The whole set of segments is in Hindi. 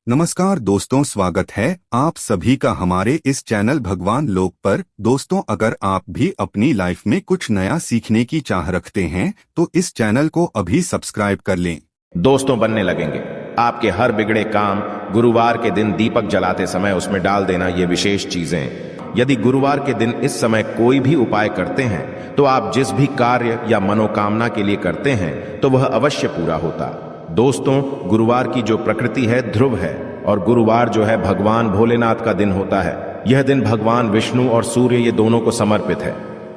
नमस्कार दोस्तों, स्वागत है आप सभी का हमारे इस चैनल भगवान लोक पर। दोस्तों, अगर आप भी अपनी लाइफ में कुछ नया सीखने की चाह रखते हैं तो इस चैनल को अभी सब्सक्राइब कर लें। दोस्तों बनने लगेंगे आपके हर बिगड़े काम। गुरुवार के दिन दीपक जलाते समय उसमें डाल देना ये विशेष चीजें। यदि गुरुवार के दिन इस समय कोई भी उपाय करते हैं तो आप जिस भी कार्य या मनोकामना के लिए करते हैं तो वह अवश्य पूरा होता। दोस्तों, गुरुवार की जो प्रकृति है ध्रुव है और गुरुवार जो है भगवान भोलेनाथ का दिन होता है। यह दिन भगवान विष्णु और सूर्य ये दोनों को समर्पित है।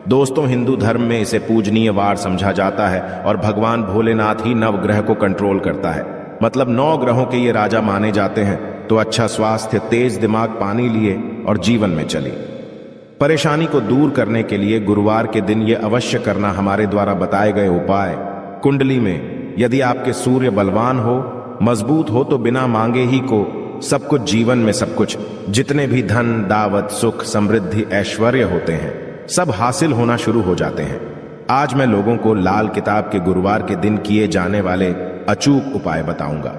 दोस्तों, हिंदू धर्म में इसे पूजनीय वार समझा जाता है और भगवान भोलेनाथ ही नवग्रह को कंट्रोल करता है, मतलब 9 ग्रहों के ये राजा माने जाते हैं। तो अच्छा स्वास्थ्य, तेज दिमाग, पानी लिए और जीवन में चली परेशानी को दूर करने के लिए गुरुवार के दिन ये अवश्य करना हमारे द्वारा बताए गए उपाय। कुंडली में यदि आपके सूर्य बलवान हो, मजबूत हो तो बिना मांगे ही को सब कुछ, जीवन में सब कुछ, जितने भी धन, दावत, सुख, समृद्धि, ऐश्वर्य होते हैं सब हासिल होना शुरू हो जाते हैं। आज मैं लोगों को लाल किताब के गुरुवार के दिन किए जाने वाले अचूक उपाय बताऊंगा।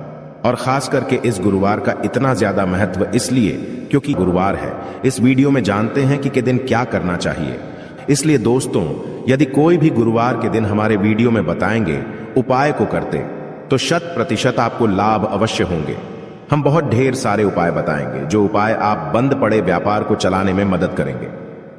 और खास करके इस गुरुवार का इतना ज्यादा महत्व इसलिए क्योंकि गुरुवार है। इस वीडियो में जानते हैं कि के दिन क्या करना चाहिए। इसलिए दोस्तों, यदि कोई भी गुरुवार के दिन हमारे वीडियो में बताएंगे उपाय को करते तो 100% आपको लाभ अवश्य होंगे। हम बहुत ढेर सारे उपाय बताएंगे जो उपाय आप बंद पड़े व्यापार को चलाने में मदद करेंगे।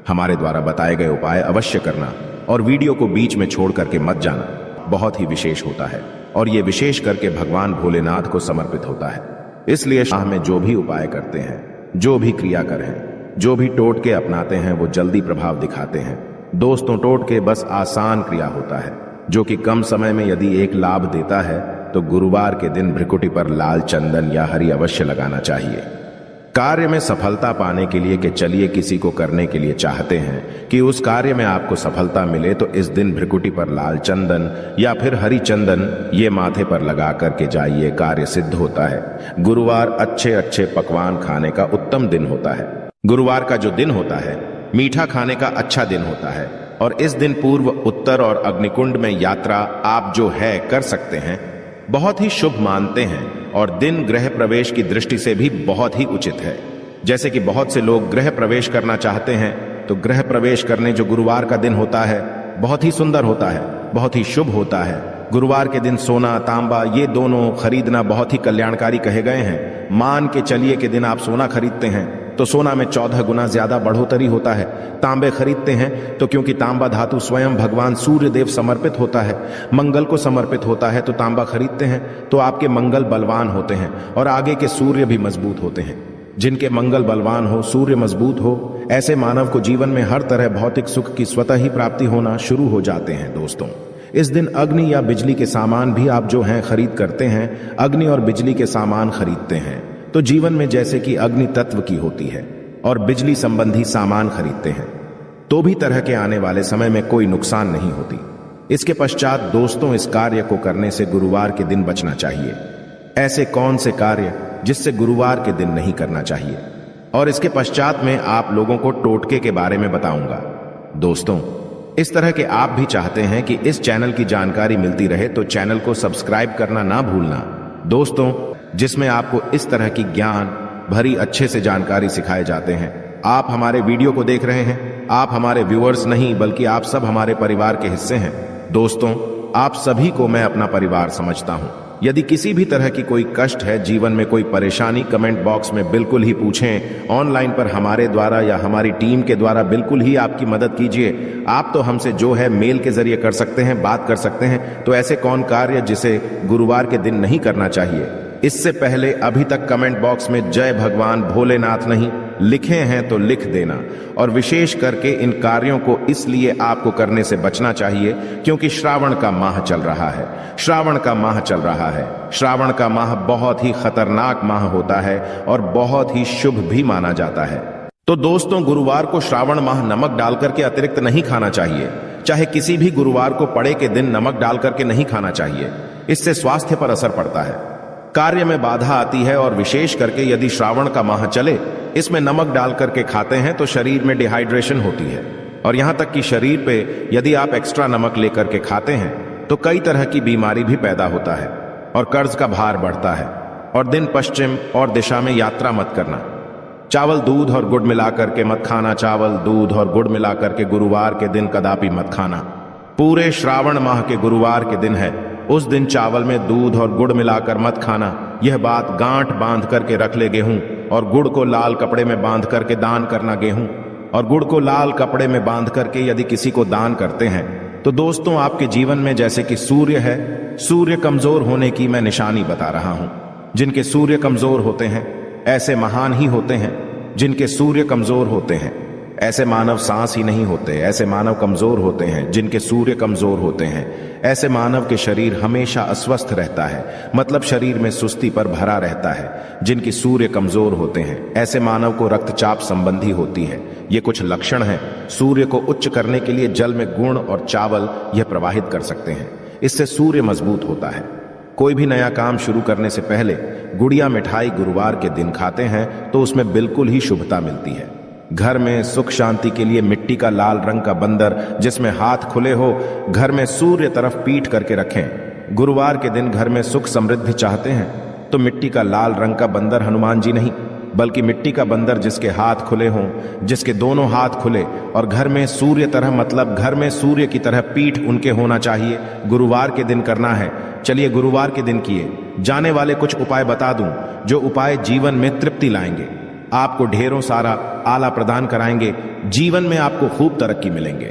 हमारे द्वारा बताए गए उपाय अवश्य करना और वीडियो को बीच में छोड़ करके मत जाना, बहुत ही विशेष होता है और ये विशेष करके भगवान भोलेनाथ को समर्पित होता है। इसलिए शाह में जो भी उपाय करते हैं, जो भी क्रिया करें, जो भी टोटके अपनाते हैं वो जल्दी प्रभाव दिखाते हैं। दोस्तों, टोटके बस आसान क्रिया होता है जो कि कम समय में यदि एक लाभ देता है तो गुरुवार के दिन भ्रिकुटी पर लाल चंदन या हरी अवश्य लगाना चाहिए। कार्य में सफलता पाने के लिए कि चलिए किसी को करने के लिए चाहते हैं कि उस कार्य में आपको सफलता मिले तो इस दिन भ्रिकुटी पर लाल चंदन या फिर हरी चंदन ये माथे पर लगा करके जाइए, कार्य सिद्ध होता है। गुरुवार अच्छे अच्छे पकवान खाने का उत्तम दिन होता है। गुरुवार का जो दिन होता है मीठा खाने का अच्छा दिन होता है और इस दिन पूर्व, उत्तर और अग्निकुंड में यात्रा आप जो है कर सकते हैं, बहुत ही शुभ मानते हैं और दिन गृह प्रवेश की दृष्टि से भी बहुत ही उचित है। जैसे कि बहुत से लोग गृह प्रवेश करना चाहते हैं तो गृह प्रवेश करने जो गुरुवार का दिन होता है बहुत ही सुंदर होता है, बहुत ही शुभ होता है। गुरुवार के दिन सोना, तांबा ये दोनों खरीदना बहुत ही कल्याणकारी कहे गए हैं। मान के चलिए कि दिन आप सोना खरीदते हैं तो सोना में 14 गुना ज्यादा बढ़ोतरी होता है। तांबे खरीदते हैं तो क्योंकि तांबा धातु स्वयं भगवान सूर्य देव समर्पित होता है, मंगल को समर्पित होता है, तो तांबा खरीदते हैं तो आपके मंगल बलवान होते हैं और आगे के सूर्य भी मजबूत होते हैं। जिनके मंगल बलवान हो, सूर्य मजबूत हो, ऐसे मानव को जीवन में हर तरह भौतिक सुख की स्वतः ही प्राप्ति होना शुरू हो जाते हैं। दोस्तों, इस दिन अग्नि या बिजली के सामान भी आप जो हैं खरीद करते हैं, अग्नि और बिजली के सामान खरीदते हैं तो जीवन में जैसे कि अग्नि तत्व की होती है और बिजली संबंधी सामान खरीदते हैं तो भी तरह के आने वाले समय में कोई नुकसान नहीं होती। इसके पश्चात दोस्तों, इस कार्य को करने से गुरुवार के दिन बचना चाहिए। ऐसे कौन से कार्य जिससे गुरुवार के दिन नहीं करना चाहिए, और इसके पश्चात में आप लोगों को टोटके के बारे में बताऊंगा। दोस्तों, इस तरह के आप भी चाहते हैं कि इस चैनल की जानकारी मिलती रहे तो चैनल को सब्सक्राइब करना ना भूलना। दोस्तों, जिसमें आपको इस तरह की ज्ञान भरी अच्छे से जानकारी सिखाए जाते हैं। आप हमारे वीडियो को देख रहे हैं, आप हमारे व्यूअर्स नहीं बल्कि आप सब हमारे परिवार के हिस्से हैं। दोस्तों, आप सभी को मैं अपना परिवार समझता हूं। यदि किसी भी तरह की कोई कष्ट है, जीवन में कोई परेशानी, कमेंट बॉक्स में बिल्कुल ही पूछें। ऑनलाइन पर हमारे द्वारा या हमारी टीम के द्वारा बिल्कुल ही आपकी मदद कीजिए। आप तो हमसे जो है मेल के जरिए कर सकते हैं, बात कर सकते हैं। तो ऐसे कौन कार्य जिसे गुरुवार के दिन नहीं करना चाहिए, इससे पहले अभी तक कमेंट बॉक्स में जय भगवान भोलेनाथ नहीं लिखे हैं तो लिख देना। और विशेष करके इन कार्यों को इसलिए आपको करने से बचना चाहिए क्योंकि श्रावण का माह चल रहा है। श्रावण का माह चल रहा है। श्रावण का माह बहुत ही खतरनाक माह होता है और बहुत ही शुभ भी माना जाता है। तो दोस्तों, गुरुवार को श्रावण माह नमक डालकर के अतिरिक्त नहीं खाना चाहिए। चाहे किसी भी गुरुवार को पड़े के दिन नमक डाल करके नहीं खाना चाहिए। इससे स्वास्थ्य पर असर पड़ता है, कार्य में बाधा आती है और विशेष करके यदि श्रावण का माह चले, इसमें नमक डाल करके खाते हैं तो शरीर में डिहाइड्रेशन होती है और यहां तक कि शरीर पे यदि आप एक्स्ट्रा नमक लेकर के खाते हैं तो कई तरह की बीमारी भी पैदा होता है और कर्ज का भार बढ़ता है। और दिन पश्चिम और दिशा में यात्रा मत करना। चावल दूध और गुड़ मिलाकर के मत खाना। चावल दूध और गुड़ मिलाकर के गुरुवार के दिन कदापि मत खाना। पूरे श्रावण माह के गुरुवार के दिन है, उस दिन चावल में दूध और गुड़ मिलाकर मत खाना। यह बात गांठ बांध करके रख ले गेहूं और गुड़ को लाल कपड़े में बांध करके दान करना। गेहूं और गुड़ को लाल कपड़े में बांध करके यदि किसी को दान करते हैं तो दोस्तों आपके जीवन में जैसे कि सूर्य है, सूर्य कमजोर होने की मैं निशानी बता रहा हूं। जिनके सूर्य कमजोर होते हैं ऐसे महान ही होते हैं। जिनके सूर्य कमजोर होते हैं ऐसे मानव सांस ही नहीं होते। ऐसे मानव कमजोर होते हैं जिनके सूर्य कमजोर होते हैं। ऐसे मानव के शरीर हमेशा अस्वस्थ रहता है, मतलब शरीर में सुस्ती पर भरा रहता है। जिनकी सूर्य कमजोर होते हैं ऐसे मानव को रक्तचाप संबंधी होती है। ये कुछ लक्षण हैं। सूर्य को उच्च करने के लिए जल में गुड़ और चावल यह प्रवाहित कर सकते हैं। इससे सूर्य मजबूत होता है। कोई भी नया काम शुरू करने से पहले गुड़िया मिठाई गुरुवार के दिन खाते हैं तो उसमें बिल्कुल ही शुभता मिलती है। घर में सुख शांति के लिए मिट्टी का लाल रंग का बंदर जिसमें हाथ खुले हो घर में सूर्य तरफ पीठ करके रखें। गुरुवार के दिन घर में सुख समृद्धि चाहते हैं तो मिट्टी का लाल रंग का बंदर हनुमान जी नहीं बल्कि मिट्टी का बंदर जिसके हाथ खुले हों, जिसके दोनों हाथ खुले और घर में सूर्य तरह मतलब घर में सूर्य की तरह पीठ उनके होना चाहिए, गुरुवार के दिन करना है। चलिए गुरुवार के दिन किए जाने वाले कुछ उपाय बता दूं जो उपाय जीवन में तृप्ति लाएंगे, आपको ढेरों सारा आला प्रदान कराएंगे, जीवन में आपको खूब तरक्की मिलेंगे।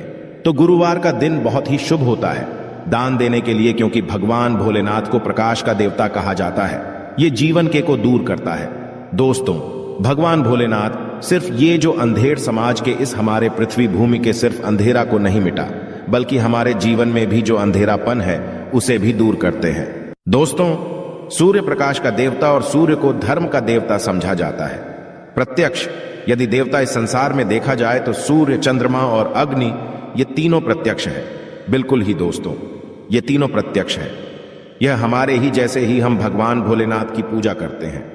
तो गुरुवार का दिन बहुत ही शुभ होता है दान देने के लिए, क्योंकि भगवान भोलेनाथ को प्रकाश का देवता कहा जाता है। ये जीवन के को दूर करता है। दोस्तों, भगवान भोलेनाथ सिर्फ ये जो अंधेर समाज के इस हमारे पृथ्वी भूमि के सिर्फ अंधेरा को नहीं मिटा, बल्कि हमारे जीवन में भी जो अंधेरापन है उसे भी दूर करते हैं। दोस्तों, सूर्य प्रकाश का देवता और सूर्य को धर्म का देवता समझा जाता है। प्रत्यक्ष यदि देवता इस संसार में देखा जाए तो सूर्य, चंद्रमा और अग्नि ये तीनों प्रत्यक्ष है। बिल्कुल ही दोस्तों, ये तीनों प्रत्यक्ष है। यह हमारे ही जैसे ही हम भगवान भोलेनाथ की पूजा करते हैं।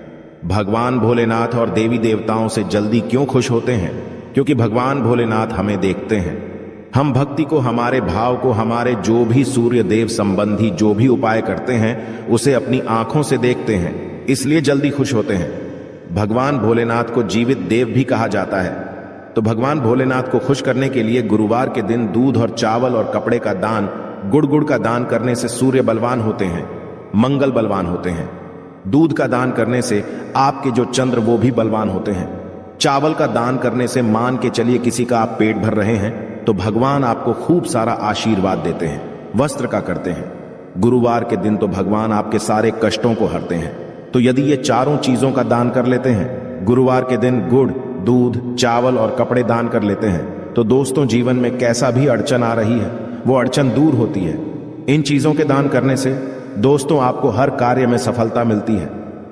भगवान भोलेनाथ और देवी देवताओं से जल्दी क्यों खुश होते हैं? क्योंकि भगवान भोलेनाथ हमें देखते हैं। हम भक्ति को, हमारे भाव को, हमारे जो भी सूर्य देव संबंधी जो भी उपाय करते हैं उसे अपनी आंखों से देखते हैं, इसलिए जल्दी खुश होते हैं। भगवान भोलेनाथ को जीवित देव भी कहा जाता है। तो भगवान भोलेनाथ को खुश करने के लिए गुरुवार के दिन दूध और चावल और कपड़े का दान, गुड़ का दान करने से सूर्य बलवान होते हैं, मंगल बलवान होते हैं। दूध का दान करने से आपके जो चंद्र वो भी बलवान होते हैं। चावल का दान करने से मान के चलिए किसी का आप पेट भर रहे हैं तो भगवान आपको खूब सारा आशीर्वाद देते हैं। वस्त्र का करते हैं। गुरुवार के दिन तो भगवान आपके सारे कष्टों को हरते हैं। तो यदि ये चारों चीजों का दान कर लेते हैं, गुरुवार के दिन गुड़, दूध, चावल और कपड़े दान कर लेते हैं, तो दोस्तों जीवन में कैसा भी अड़चन आ रही है वो अड़चन दूर होती है। इन चीजों के दान करने से दोस्तों आपको हर कार्य में सफलता मिलती है।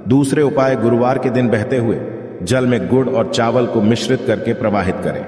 दूसरे उपाय, गुरुवार के दिन बहते हुए जल में गुड़ और चावल को मिश्रित करके प्रवाहित करें।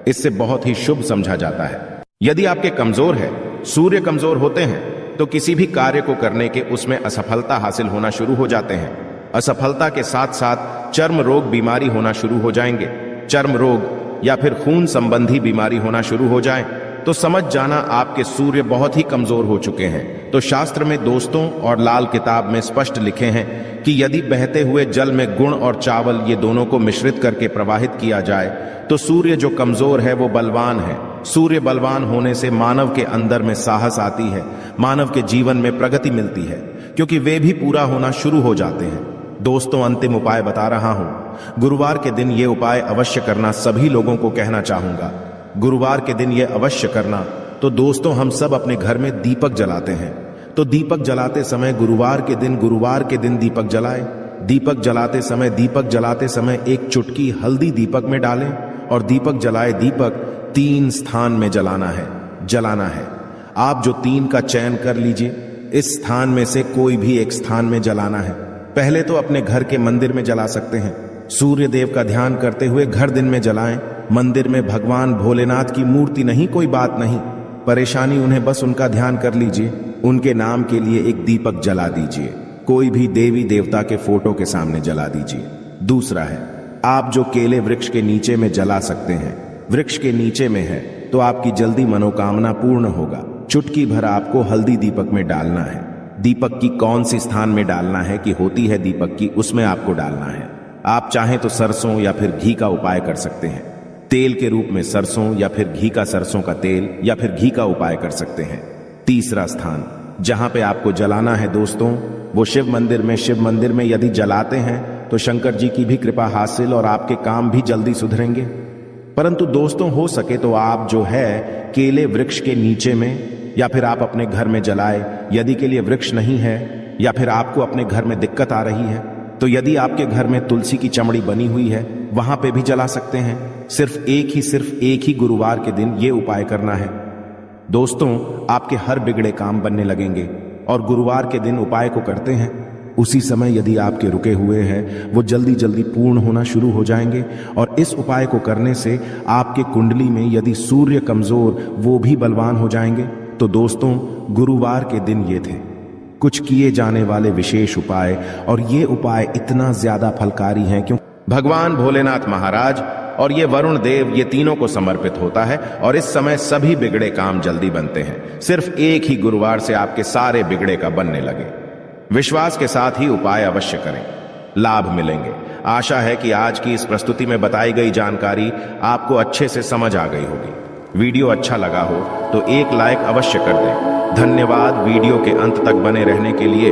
इससे बहुत ही शुभ समझा जाता है। यदि आपके कमजोर है, सूर्य कमजोर होते हैं तो किसी भी कार्य को करने के उसमें असफलता हासिल होना शुरू हो जाते हैं। असफलता के साथ साथ चर्म रोग बीमारी होना शुरू हो जाएंगे। चर्म रोग या फिर खून संबंधी बीमारी होना शुरू हो जाए तो समझ जाना आपके सूर्य बहुत ही कमजोर हो चुके हैं। तो शास्त्र में दोस्तों और लाल किताब में स्पष्ट लिखे हैं कि यदि बहते हुए जल में गुड़ और चावल ये दोनों को मिश्रित करके प्रवाहित किया जाए तो सूर्य जो कमजोर है वो बलवान है। सूर्य बलवान होने से मानव के अंदर में साहस आती है, मानव के जीवन में प्रगति मिलती है, क्योंकि वे भी पूरा होना शुरू हो जाते हैं। दोस्तों, अंतिम उपाय बता रहा हूं। गुरुवार के दिन ये उपाय अवश्य करना सभी लोगों को कहना चाहूंगा। गुरुवार के दिन ये अवश्य करना। तो दोस्तों, हम सब अपने घर में दीपक जलाते हैं, तो दीपक जलाते समय गुरुवार के दिन दीपक जलाएं। दीपक जलाते समय एक चुटकी हल्दी दीपक में डालें और दीपक जलाए। दीपक 3 स्थान में जलाना है। आप जो 3 का चयन कर लीजिए। इस स्थान में से कोई भी एक स्थान में जलाना है। पहले तो अपने घर के मंदिर में जला सकते हैं। सूर्य देव का ध्यान करते हुए घर दिन में जलाएं। मंदिर में भगवान भोलेनाथ की मूर्ति नहीं, कोई बात नहीं, परेशानी उन्हें बस उनका ध्यान कर लीजिए। उनके नाम के लिए एक दीपक जला दीजिए। कोई भी देवी देवता के फोटो के सामने जला दीजिए। दूसरा है, आप जो केले वृक्ष के नीचे में जला सकते हैं, वृक्ष के नीचे में है तो आपकी जल्दी मनोकामना पूर्ण होगा। चुटकी भर आपको हल्दी दीपक में डालना है। दीपक की कौन सी स्थान में डालना है कि होती है दीपक की, उसमें आपको डालना है। आप चाहें तो सरसों या फिर घी का उपाय कर सकते हैं। तेल के रूप में सरसों या फिर घी का, सरसों का तेल या फिर घी का उपाय कर सकते हैं। तीसरा स्थान जहां पे आपको जलाना है दोस्तों, वो शिव मंदिर में। शिव मंदिर में यदि जलाते हैं तो शंकर जी की भी कृपा हासिल और आपके काम भी जल्दी सुधरेंगे। परंतु दोस्तों, हो सके तो आप जो है केले वृक्ष के नीचे में या फिर आप अपने घर में जलाए। यदि के लिए वृक्ष नहीं है या फिर आपको अपने घर में दिक्कत आ रही है तो यदि आपके घर में तुलसी की चमड़ी बनी हुई है वहां पे भी जला सकते हैं। सिर्फ एक ही गुरुवार के दिन ये उपाय करना है दोस्तों। आपके हर बिगड़े काम बनने लगेंगे और गुरुवार के दिन उपाय को करते हैं उसी समय यदि आपके रुके हुए हैं वो जल्दी जल्दी पूर्ण होना शुरू हो जाएंगे। और इस उपाय को करने से आपके कुंडली में यदि सूर्य कमजोर, वो भी बलवान हो जाएंगे। तो दोस्तों, गुरुवार के दिन ये थे कुछ किए जाने वाले विशेष उपाय, और ये उपाय इतना ज्यादा फलकारी हैं क्यों भगवान भोलेनाथ महाराज और ये वरुण देव, ये तीनों को समर्पित होता है। और इस समय सभी बिगड़े काम जल्दी बनते हैं। सिर्फ एक ही गुरुवार से आपके सारे बिगड़े का बनने लगे। विश्वास के साथ ही उपाय अवश्य करें, लाभ मिलेंगे। आशा है कि आज की इस प्रस्तुति में बताई गई जानकारी आपको अच्छे से समझ आ गई होगी। वीडियो अच्छा लगा हो तो एक लाइक अवश्य कर दें। धन्यवाद वीडियो के अंत तक बने रहने के लिए।